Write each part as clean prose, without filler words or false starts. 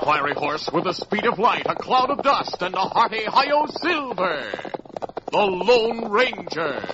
fiery horse with the speed of light, a cloud of dust, and a hearty hi-yo silver. The Lone Ranger.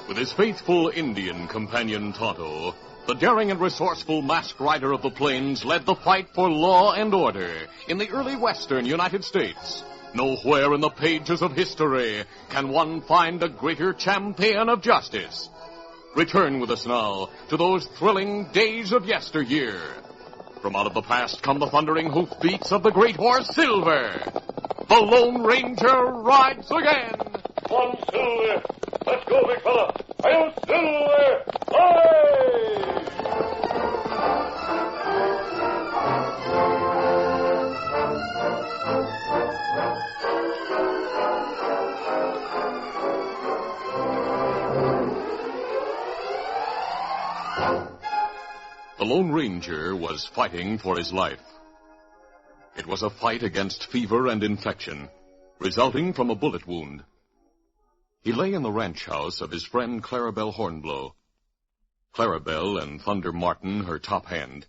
With his faithful Indian companion Tonto, the daring and resourceful masked rider of the plains led the fight for law and order in the early western United States. Nowhere in the pages of history can one find a greater champion of justice. Return with us now to those thrilling days of yesteryear. From out of the past come the thundering hoofbeats of the great horse Silver. The Lone Ranger rides again. Come on, Silver. Let's go, big fella. Hi-yo, Silver! Hi! The Lone Ranger was fighting for his life. It was a fight against fever and infection, resulting from a bullet wound. He lay in the ranch house of his friend Clarabelle Hornblow. Clarabelle and Thunder Martin, her top hand,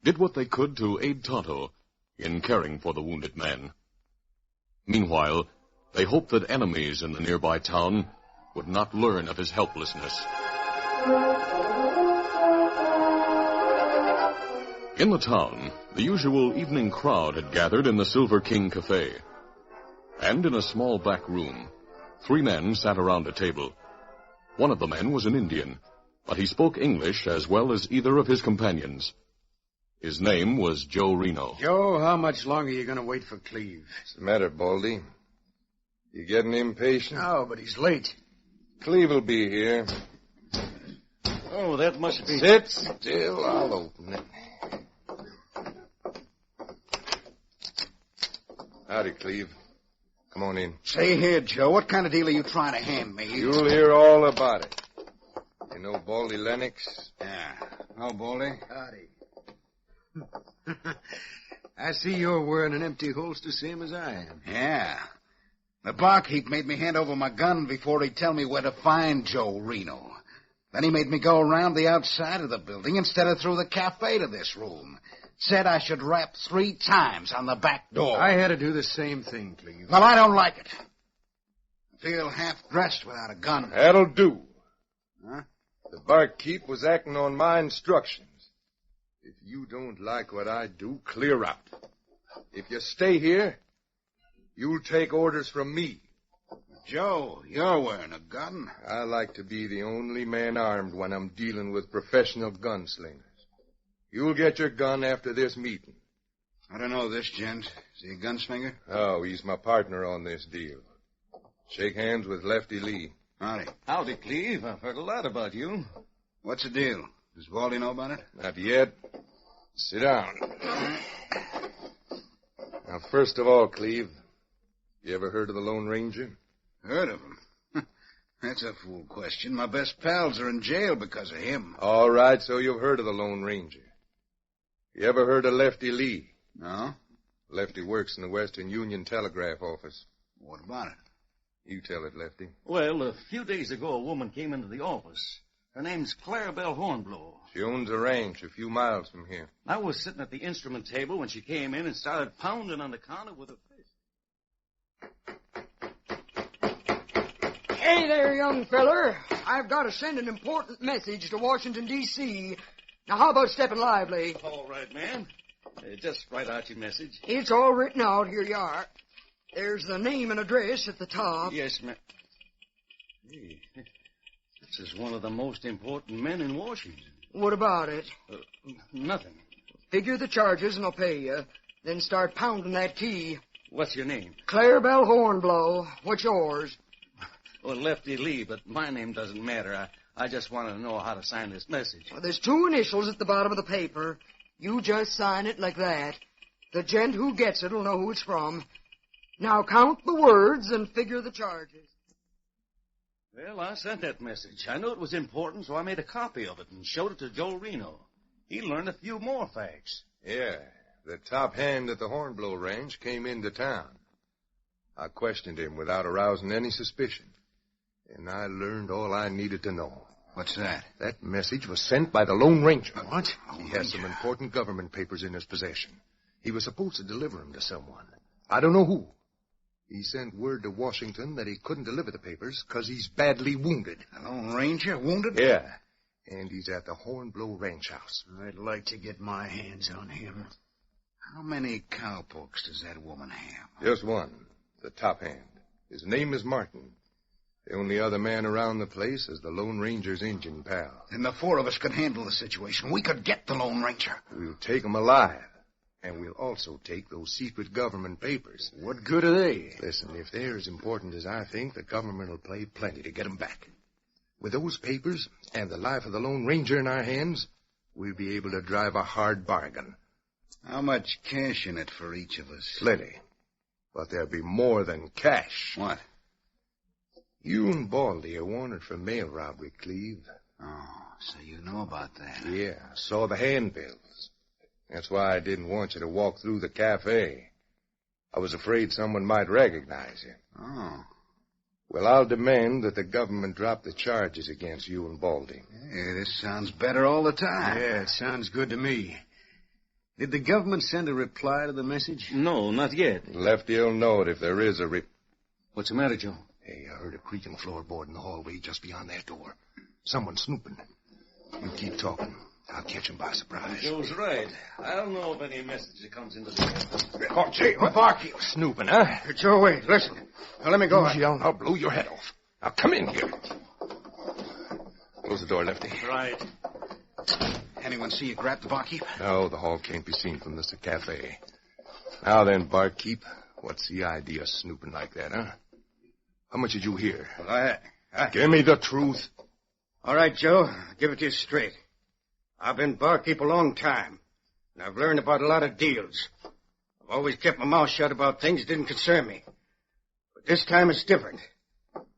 did what they could to aid Tonto in caring for the wounded man. Meanwhile, they hoped that enemies in the nearby town would not learn of his helplessness. In the town, the usual evening crowd had gathered in the Silver King Cafe. And in a small back room, 3 men sat around a table. One of the men was an Indian, but he spoke English as well as either of his companions. His name was Joe Reno. Joe, how much longer are you going to wait for Cleve? What's the matter, Baldy? You getting impatient? No, but he's late. Cleve will be here. Oh, that must be... Sit still. I'll open it. Howdy, Cleve. Come on in. Say here, Joe, what kind of deal are you trying to hand me? You'll hear all about it. You know Baldy Lennox? Yeah. Oh, Baldy. Howdy. I see you're wearing an empty holster, same as I am. Yeah. The barkeep made me hand over my gun before he'd tell me where to find Joe Reno. Then he made me go around the outside of the building instead of through the cafe to this room. Said I should rap 3 times on the back door. I had to do the same thing, Cleve. Well, I don't like it. I feel half-dressed without a gun. That'll do. Huh? The barkeep was acting on my instructions. If you don't like what I do, clear out. If you stay here, you'll take orders from me. Joe, you're wearing a gun. I like to be the only man armed when I'm dealing with professional gunslingers. You'll get your gun after this meeting. I don't know this gent. Is he a gunslinger? Oh, he's my partner on this deal. Shake hands with Lefty Lee. Howdy. Howdy, Cleve. I've heard a lot about you. What's the deal? Does Baldy know about it? Not yet. Sit down. Now, first of all, Cleve, you ever heard of the Lone Ranger? Heard of him. That's a fool question. My best pals are in jail because of him. All right, so you've heard of the Lone Ranger. You ever heard of Lefty Lee? No? Lefty works in the Western Union Telegraph Office. What about it? You tell it, Lefty. Well, a few days ago, a woman came into the office. Her name's Clarabelle Hornblow. She owns a ranch a few miles from here. I was sitting at the instrument table when she came in and started pounding on the counter with her fist. Hey there, young feller. I've got to send an important message to Washington, D.C. Now, how about stepping lively? All right, ma'am. Just write out your message. It's all written out. Here you are. There's the name and address at the top. Yes, ma'am. Hey, this is one of the most important men in Washington. What about it? Nothing. Figure the charges and I'll pay you. Then start pounding that key. What's your name? Clarabelle Hornblow. What's yours? Well, Lefty Lee, but my name doesn't matter. I just want to know how to sign this message. Well, there's 2 initials at the bottom of the paper. You just sign it like that. The gent who gets it will know who it's from. Now count the words and figure the charges. Well, I sent that message. I knew it was important, so I made a copy of it and showed it to Joe Reno. He learned a few more facts. Yeah, the top hand at the Hornblow Ranch came into town. I questioned him without arousing any suspicion. And I learned all I needed to know. What's that? That message was sent by the Lone Ranger. What? He has some important government papers in his possession. He was supposed to deliver them to someone. I don't know who. He sent word to Washington that he couldn't deliver the papers because he's badly wounded. The Lone Ranger wounded? Yeah, and he's at the Hornblow Ranch house. I'd like to get my hands on him. How many cowpokes does that woman have? Just one, the top hand. His name is Martin. The only other man around the place is the Lone Ranger's Indian pal. And the 4 of us could handle the situation. We could get the Lone Ranger. We'll take him alive. And we'll also take those secret government papers. What good are they? Listen, if they're as important as I think, the government will play plenty to get them back. With those papers and the life of the Lone Ranger in our hands, we'll be able to drive a hard bargain. How much cash in it for each of us? Plenty. But there'll be more than cash. What? You and Baldy are wanted for mail robbery, Cleve. Oh, so you know about that. Yeah, I saw the handbills. That's why I didn't want you to walk through the cafe. I was afraid someone might recognize you. Oh. Well, I'll demand that the government drop the charges against you and Baldy. Hey, this sounds better all the time. Yeah, it sounds good to me. Did the government send a reply to the message? No, not yet. Lefty'll know it if there is a What's the matter, Joe? Hey, I heard a creaking floorboard in the hallway just beyond that door. Someone snooping. You keep talking. I'll catch him by surprise. Joe's right. I don't know of any message that comes into the... Oh, gee, what barkeep? Snooping, huh? Joe, wait, listen. Now, let me go. You yell and I'll blow your head off. Now, come in here. Close the door, Lefty. Right. Anyone see you grab the barkeep? No, the hall can't be seen from this cafe. Now then, barkeep, what's the idea of snooping like that, huh? How much did you hear? Well, Give me the truth. All right, Joe, I'll give it to you straight. I've been barkeep a long time, and I've learned about a lot of deals. I've always kept my mouth shut about things that didn't concern me. But this time it's different.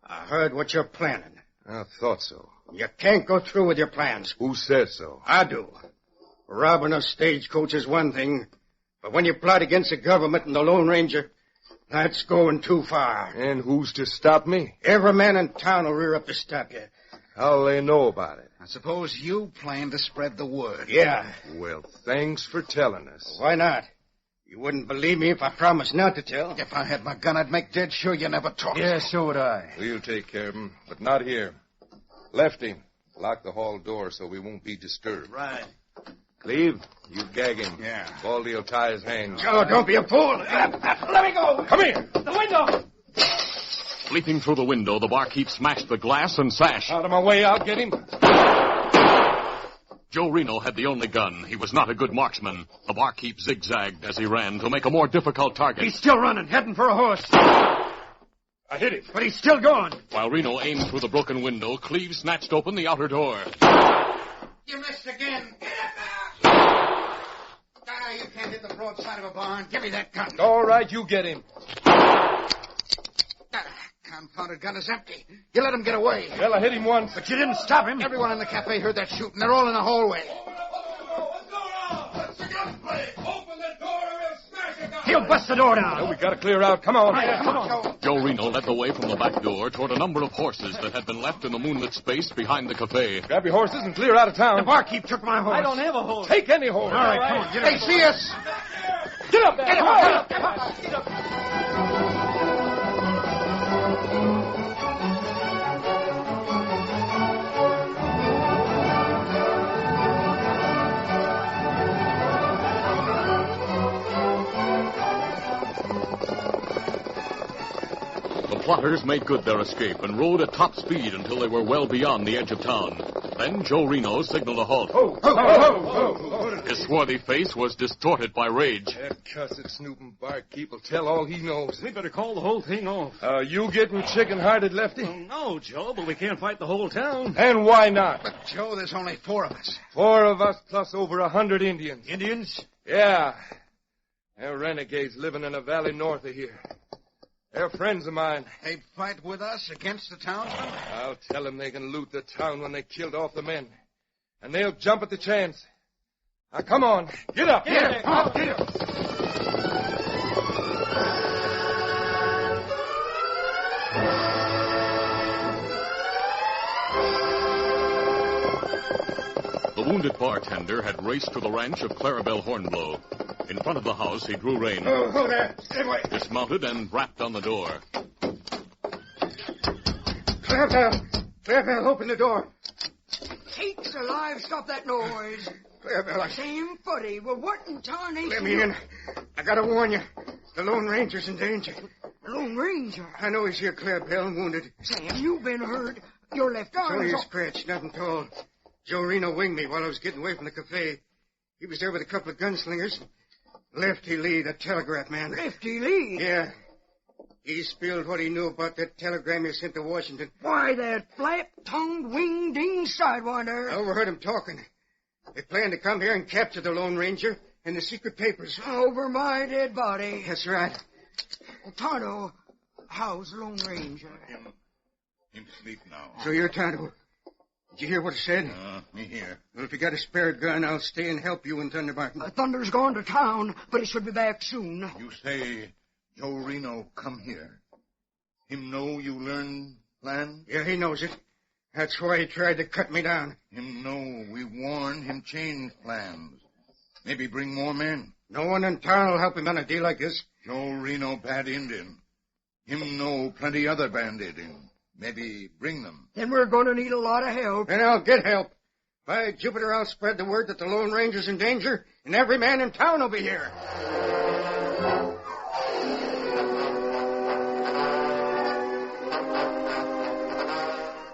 I heard what you're planning. I thought so. You can't go through with your plans. Who said so? I do. Robbing a stagecoach is one thing, but when you plot against the government and the Lone Ranger, that's going too far. And who's to stop me? Every man in town will rear up to stop you. How'll they know about it? I suppose you plan to spread the word. Yeah. Well, thanks for telling us. Why not? You wouldn't believe me if I promised not to tell. If I had my gun, I'd make dead sure you never talked. Yeah, so would I. We'll take care of him, but not here. Lefty, lock the hall door so we won't be disturbed. Right. Cleve, you gag him. Yeah. Baldy will tie his hands. Joe, don't be a fool. Let me go. Come here. The window. Leaping through the window, the barkeep smashed the glass and sash. Out of my way, I'll get him. Joe Reno had the only gun. He was not a good marksman. The barkeep zigzagged as he ran to make a more difficult target. He's still running, heading for a horse. I hit him. But he's still going. While Reno aimed through the broken window, Cleve snatched open the outer door. You missed again. Get up now. You can't hit the broadside of a barn. Give me that gun. All right, you get him. Come confounded gun is empty. You let him get away. Well, I hit him once. But you didn't stop him. Everyone in the cafe heard that shooting. They're all in the hallway. What's going on? What's the gunplay? Open the door or we'll smash it down. He'll bust the door down. Well, we got to clear out. Come on. Come on. Joe Reno led the way from the back door toward a number of horses that had been left in the moonlit space behind the cafe. Grab your horses and clear out of town. The barkeep took my horse. I don't have a horse. Take any horse. All right, come on, get They see us. Get up there. Come on. Get up. The plotters made good their escape and rode at top speed until they were well beyond the edge of town. Then Joe Reno signaled a halt. His swarthy face was distorted by rage. That cussed snooping barkeep will tell all he knows. We better call the whole thing off. You getting chicken-hearted, Lefty? Well, no, Joe, but we can't fight the whole town. And why not? But, Joe, there's only 4 of us. 4 of us plus over 100 Indians. Indians? Yeah. They're renegades living in a valley north of here. They're friends of mine. They'd fight with us against the townsmen? I'll tell them they can loot the town when they killed off the men. And they'll jump at the chance. Now, come on. Get up. Get up. Get up. The wounded bartender had raced to the ranch of Clarabelle Hornblow. In front of the house, he drew rein, Oh, there. Stay away. dismounted, and rapped on the door. Clarabelle, open the door. Sakes alive, stop that noise. Clarabelle, Same footy. Well, what in tarnation? let me in. I gotta warn you. The Lone Ranger's in danger. Lone Ranger. I know he's here, Clarabelle, wounded. Sam, you've been hurt. Your left It's arm only is a scratch, nothing at all. Joe Reno winged me while I was getting away from the cafe. He was there with a couple of gunslingers. Lefty Lee, the telegraph man. Lefty Lee. Yeah. He spilled what he knew about that telegram you sent to Washington. Why, that flap-tongued, wing-ding sidewinder. I overheard him talking. They planned to come here and capture the Lone Ranger and the secret papers. Over my dead body. That's right. Well, Tonto, how's the Lone Ranger? Him sleep now. So you're Tonto. Did you hear what he said? Me here. Well, if you got a spare gun, I'll stay and help you in Thunder Mountain. Thunder's gone to town, but he should be back soon. You say Joe Reno come here. Him know you learn plan? Yeah, he knows it. That's why he tried to cut me down. Him know we warned him change plans. Maybe bring more men. No one in town will help him on a deal like this. Joe Reno bad Indian. Him know plenty other bandit in. Maybe bring them. Then we're going to need a lot of help. And I'll get help. By Jupiter, I'll spread the word that the Lone Ranger's in danger, and every man in town will be here.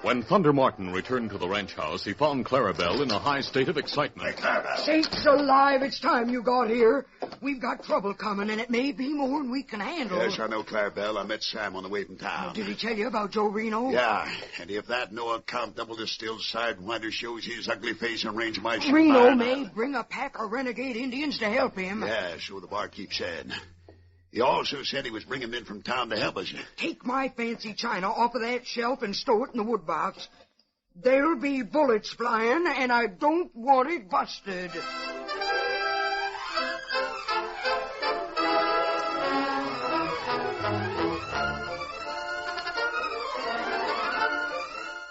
When Thunder Martin returned to the ranch house, he found Clarabelle in a high state of excitement. Sakes alive, it's time you got here. We've got trouble coming, and it may be more than we can handle. Yes, I know Clarabelle. I met Sam on the way from town. Did he tell you about Joe Reno? Yeah, and if that no account double distilled sidewinder shows his ugly face in range of my ship, Reno may bring a pack of renegade Indians to help him. Yeah, so the barkeep said. He also said he was bringing men from town to help us. Take my fancy china off of that shelf and stow it in the wood box. There'll be bullets flying, and I don't want it busted.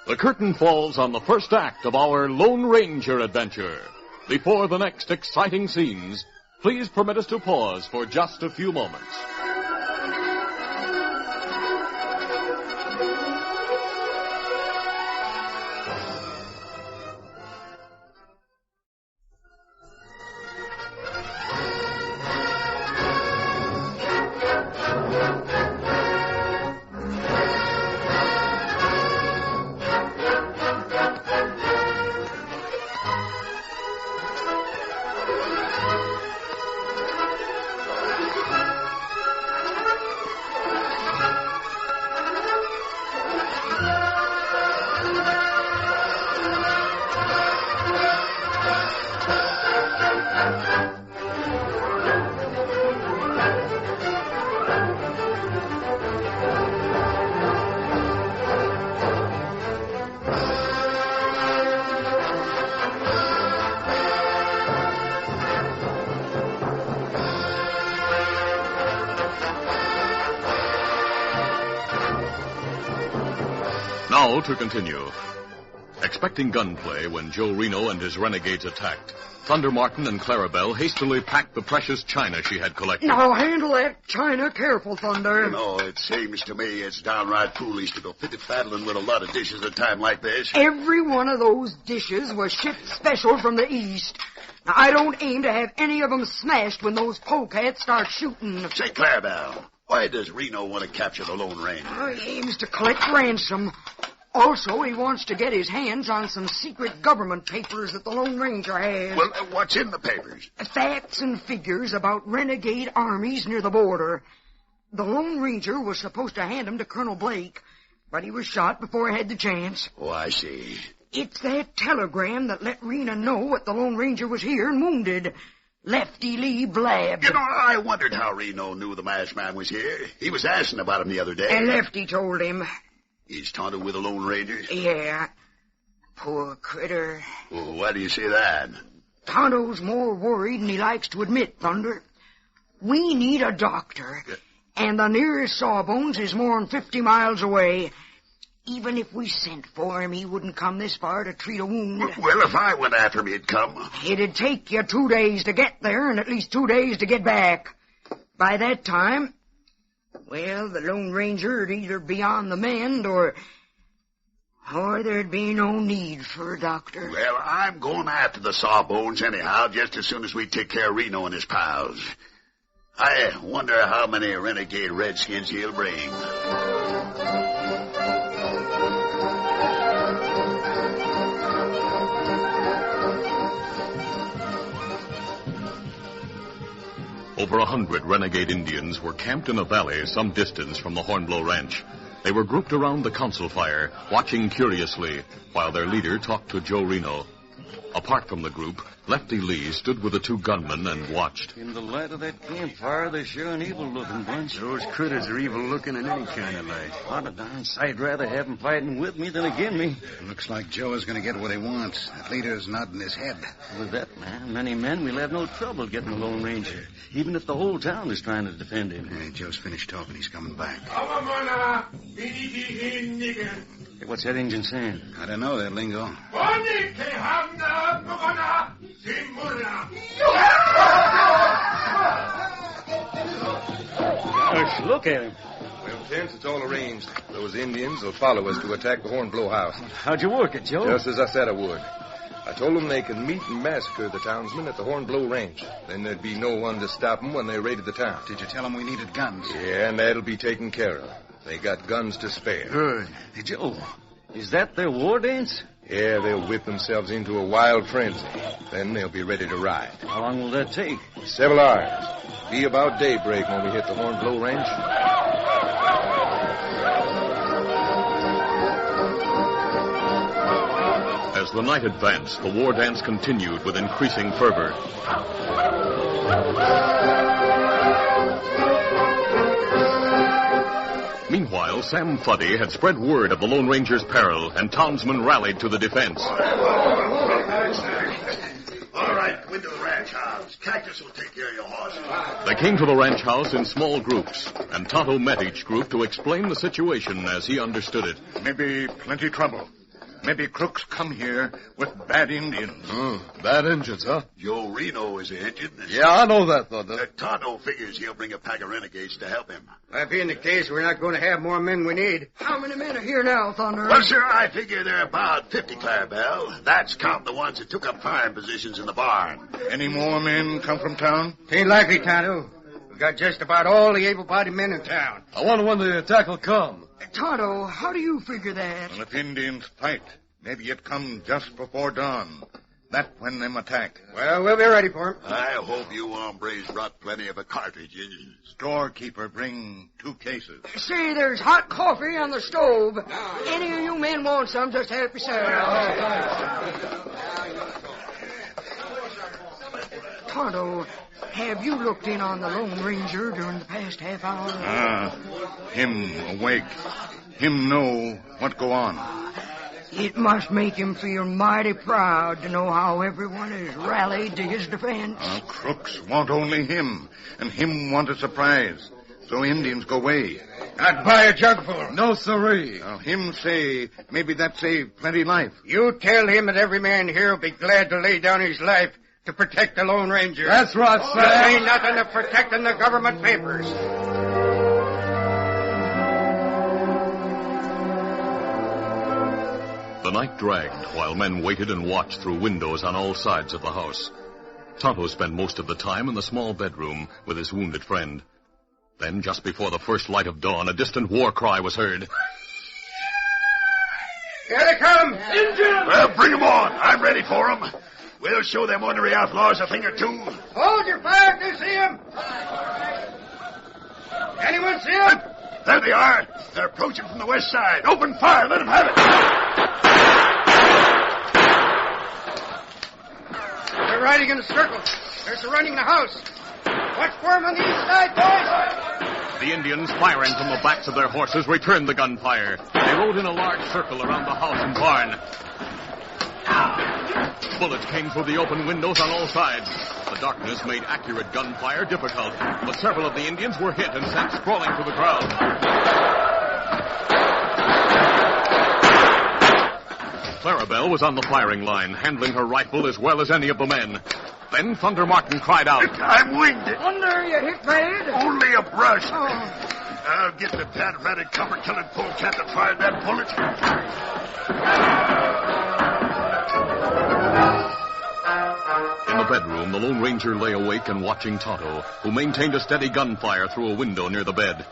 The curtain falls on the first act of our Lone Ranger adventure. Before the next exciting scenes, please permit us to pause for just a few moments. Now to continue. Expecting gunplay when Joe Reno and his renegades attacked, Thunder Martin and Clarabelle hastily packed the precious china she had collected. Now handle that china careful, Thunder. You know, it seems to me it's downright foolish to go fiddle-faddling with a lot of dishes at a time like this. Every one of those dishes was shipped special from the East. Now, I don't aim to have any of them smashed when those polecats start shooting. Say, Clarabelle, why does Reno want to capture the Lone Ranger? He aims to collect ransom. Also, he wants to get his hands on some secret government papers that the Lone Ranger has. Well, what's in the papers? Facts and figures about renegade armies near the border. The Lone Ranger was supposed to hand them to Colonel Blake, but he was shot before he had the chance. Oh, I see. It's that telegram that let Rena know that the Lone Ranger was here and wounded. Lefty Lee blabbed. You know, I wondered how Reno knew the masked man was here. He was asking about him the other day. And Lefty told him. He's taunted with the Lone Ranger? Yeah. Poor critter. Well, why do you say that? Tonto's more worried than he likes to admit, Thunder. We need a doctor, and the nearest Sawbones is more than 50 miles away. Even if we sent for him, he wouldn't come this far to treat a wound. Well, if I went after him, he'd come. It'd take you 2 days to get there and at least 2 days to get back. By that time, well, the Lone Ranger would either be on the mend or there'd be no need for a doctor. Well, I'm going after the Sawbones anyhow, just as soon as we take care of Reno and his pals. I wonder how many renegade redskins he'll bring. Over 100 renegade Indians were camped in a valley some distance from the Hornblow Ranch. They were grouped around the council fire, watching curiously while their leader talked to Joe Reno. Apart from the group, Lefty Lee stood with the 2 gunmen and watched. In the light of that campfire, they're sure an evil-looking bunch. Those critters are evil-looking in any kind of light. What a darn sight rather have them fighting with me than against me. Looks like Joe is going to get what he wants. That leader's nodding his head. With that man, many men, we'll have no trouble getting the Lone Ranger, even if the whole town is trying to defend him. Hey, Joe's finished talking. He's coming back. Hey, what's that Indian saying? I don't know that lingo. Gosh, look at him. Well, Tense, it's all arranged. Those Indians will follow us to attack the Hornblow house. How'd you work it, Joe? Just as I said I would. I told them they could meet and massacre the townsmen at the Hornblow Range. Then there'd be no one to stop them when they raided the town. Did you tell them we needed guns? Yeah, and that'll be taken care of. They got guns to spare. Good. Hey, Joe, is that their war dance? Yeah, they'll whip themselves into a wild frenzy. Then they'll be ready to ride. How long will that take? Several hours. Be about daybreak when we hit the Hornblow Range. As the night advanced, the war dance continued with increasing fervor. Meanwhile, Sam Fuddy had spread word of the Lone Ranger's peril, and townsmen rallied to the defense. All right, go into the ranch house. Cactus will take care of your horses. They came to the ranch house in small groups, and Tonto met each group to explain the situation as he understood it. Maybe plenty trouble. Maybe crooks come here with bad Indians. Bad Indians, huh? Joe Reno is the Indian. Yeah, I know that, Thunder. Tonto figures he'll bring a pack of renegades to help him. That being the case, we're not going to have more men we need. How many men are here now, Thunder? Well, sir, I figure there are about 50, Clarabelle. That's counting the ones that took up firing positions in the barn. Any more men come from town? Ain't likely, Tonto. We got just about all the able-bodied men in town. I wonder when the attack will come. Tonto, how do you figure that? Well, if Indians fight, maybe it come just before dawn. That when them attack. Well, we'll be ready for 'em. I hope you hombres brought plenty of cartridges. Storekeeper bring 2 cases. See, there's hot coffee on the stove. Any of you men want some, just help yourselves. Tonto, have you looked in on the Lone Ranger during the past half hour? Him awake. Him know what go on. It must make him feel mighty proud to know how everyone has rallied to his defense. Crooks want only him, and him want a surprise. So Indians go away, I'd buy a jugful. No, siree. Now, him say, maybe that save plenty life. You tell him that every man here will be glad to lay down his life to protect the Lone Ranger. That's right, There Sam. ain't nothing of protecting the government papers. The night dragged while men waited and watched through windows on all sides of the house. Tonto spent most of the time in the small bedroom with his wounded friend. Then, just before the first light of dawn, a distant war cry was heard. Here they come! Indians! Well, bring 'em on. I'm ready for 'em. We'll show them ornery outlaws a thing or two. Hold your fire if you see him! Anyone see him? There they are. They're approaching from the west side. Open fire. Let 'em have it. They're riding in a circle. They're surrounding the house. Watch for them on the east side, boys! The Indians, firing from the backs of their horses, returned the gunfire. They rode in a large circle around the house and barn. Bullets came through the open windows on all sides. The darkness made accurate gunfire difficult, but several of the Indians were hit and sent sprawling to the ground. Clarabelle was on the firing line, handling her rifle as well as any of the men. Then Thunder Martin cried out. I'm winged. Thunder, you hit bad? Only a brush. Oh. I'll get the bad-ratted, copper-colored polecat that fired that bullet. In the bedroom, the Lone Ranger lay awake and watching Tonto, who maintained a steady gunfire through a window near the bed.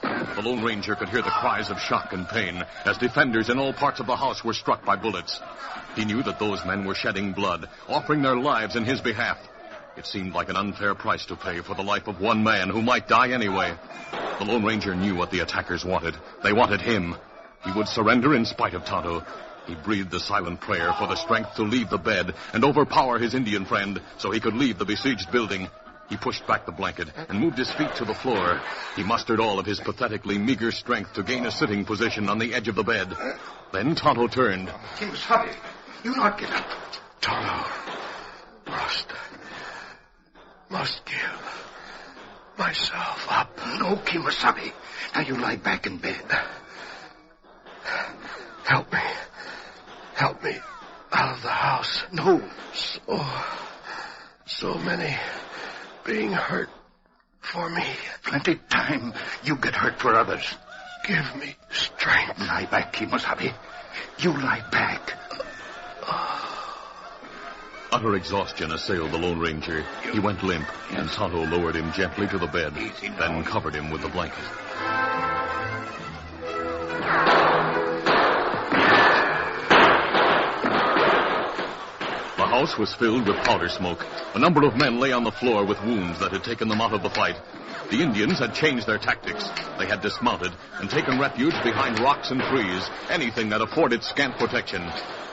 The Lone Ranger could hear the cries of shock and pain as defenders in all parts of the house were struck by bullets. He knew that those men were shedding blood, offering their lives in his behalf. It seemed like an unfair price to pay for the life of one man who might die anyway. The Lone Ranger knew what the attackers wanted. They wanted him. He would surrender in spite of Tonto. He breathed the silent prayer for the strength to leave the bed and overpower his Indian friend so he could leave the besieged building. He pushed back the blanket and moved his feet to the floor. He mustered all of his pathetically meager strength to gain a sitting position on the edge of the bed. Then Tonto turned. Kimasabi, you not get up. Tonto. Must give myself up. No, Kimasabi. Now you lie back in bed. Help me. Help me out of the house. No. So many being hurt for me. Plenty time. You get hurt for others. Give me strength. Lie back, Kimasabi. You lie back. Utter exhaustion assailed the Lone Ranger. He went limp, and Tonto lowered him gently to the bed, then covered him with the blanket. The house was filled with powder smoke. A number of men lay on the floor with wounds that had taken them out of the fight. The Indians had changed their tactics. They had dismounted and taken refuge behind rocks and trees, anything that afforded scant protection.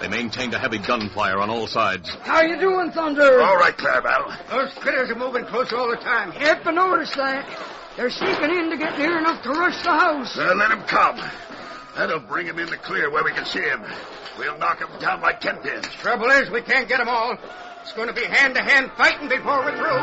They maintained a heavy gunfire on all sides. How you doing, Thunder? All right, Clarabelle. Those critters are moving close all the time. Yep, I noticed that. They're sneaking in to get near enough to rush the house. Let him come. That'll bring him in the clear where we can see him. We'll knock him down like 10 pins. Trouble is, we can't get them all. It's going to be hand-to-hand fighting before we're through.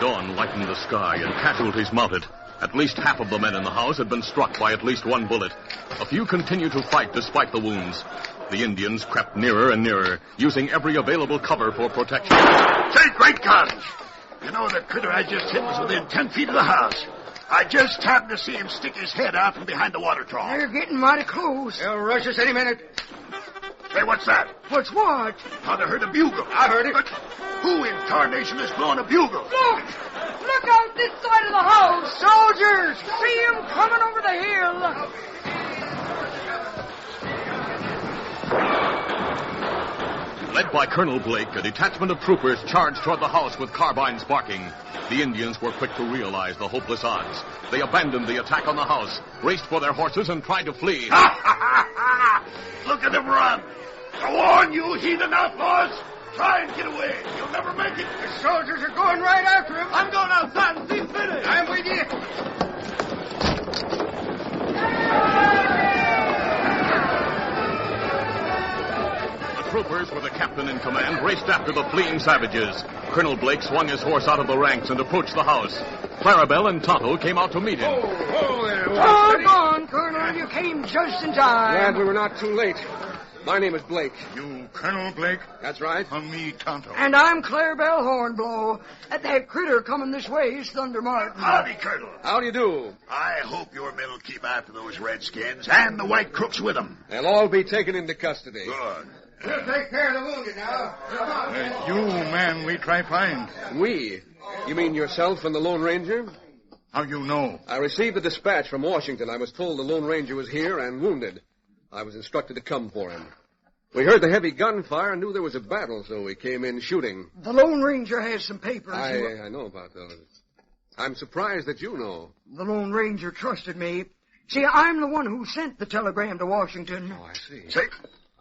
Dawn lightened the sky and casualties mounted. At least half of the men in the house had been struck by at least one bullet. A few continued to fight despite the wounds. The Indians crept nearer and nearer, using every available cover for protection. Say, great guns! You know, the critter I just hit was within 10 feet of the house. I just happened to see him stick his head out from behind the water trough. They're getting mighty close. They'll rush us any minute. Say, what's that? What's what? Thought I heard a bugle. I heard it. But who in tarnation is blowing a bugle? Look! Look out this side of the house! Soldiers! See 'em coming over the hill! Led by Colonel Blake, a detachment of troopers charged toward the house with carbines barking. The Indians were quick to realize the hopeless odds. They abandoned the attack on the house, raced for their horses, and tried to flee. Look at them run! Go on, you heathen outlaws! Try and get away. You'll never make it. The soldiers are going right after him. I'm going outside and see Fitty. I'm with you. The troopers, with the captain in command, raced after the fleeing savages. Colonel Blake swung his horse out of the ranks and approached the house. Clarabelle and Tonto came out to meet him. Oh, there. Doggone, Colonel, you came just in time. Glad we were not too late. My name is Blake. You Colonel Blake? That's right. On me, Tonto. And I'm Clarabelle Hornblow. That critter coming this way is Thunder Martin. Howdy, Colonel. How do you do? I hope your men will keep after those redskins and the white crooks with them. They'll all be taken into custody. Good. We'll take care of the wounded now. Come on. You man we try find. We? You mean yourself and the Lone Ranger? How you know? I received a dispatch from Washington. I was told the Lone Ranger was here and wounded. I was instructed to come for him. We heard the heavy gunfire and knew there was a battle, so we came in shooting. The Lone Ranger has some papers. I know about those. I'm surprised that you know. The Lone Ranger trusted me. See, I'm the one who sent the telegram to Washington. Oh, I see. Say,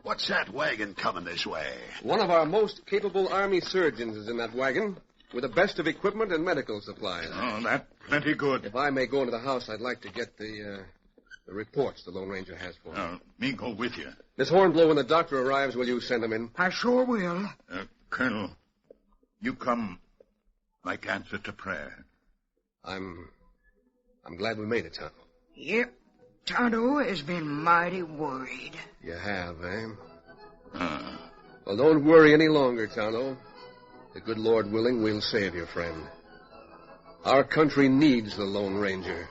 what's that wagon coming this way? One of our most capable Army surgeons is in that wagon, with the best of equipment and medical supplies. Oh, that plenty good. If I may go into the house, I'd like to get the reports the Lone Ranger has for me. Me go with you. Miss Hornblow, when the doctor arrives, will you send him in? I sure will. Colonel, you come like answer to prayer. I'm glad we made it, Tonto. Yep. Tonto has been mighty worried. You have, eh? Well, don't worry any longer, Tonto. The good Lord willing, we'll save your friend. Our country needs the Lone Ranger.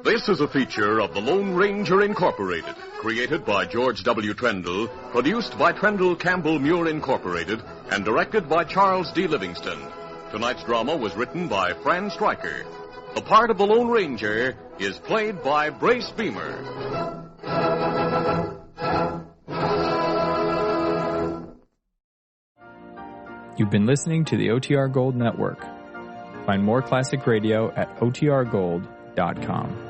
This is a feature of the Lone Ranger Incorporated, created by George W. Trendle, produced by Trendle Campbell Muir Incorporated, and directed by Charles D. Livingston. Tonight's drama was written by Fran Stryker. The part of the Lone Ranger is played by Brace Beamer. You've been listening to the OTR Gold Network. Find more classic radio at otrgold.com.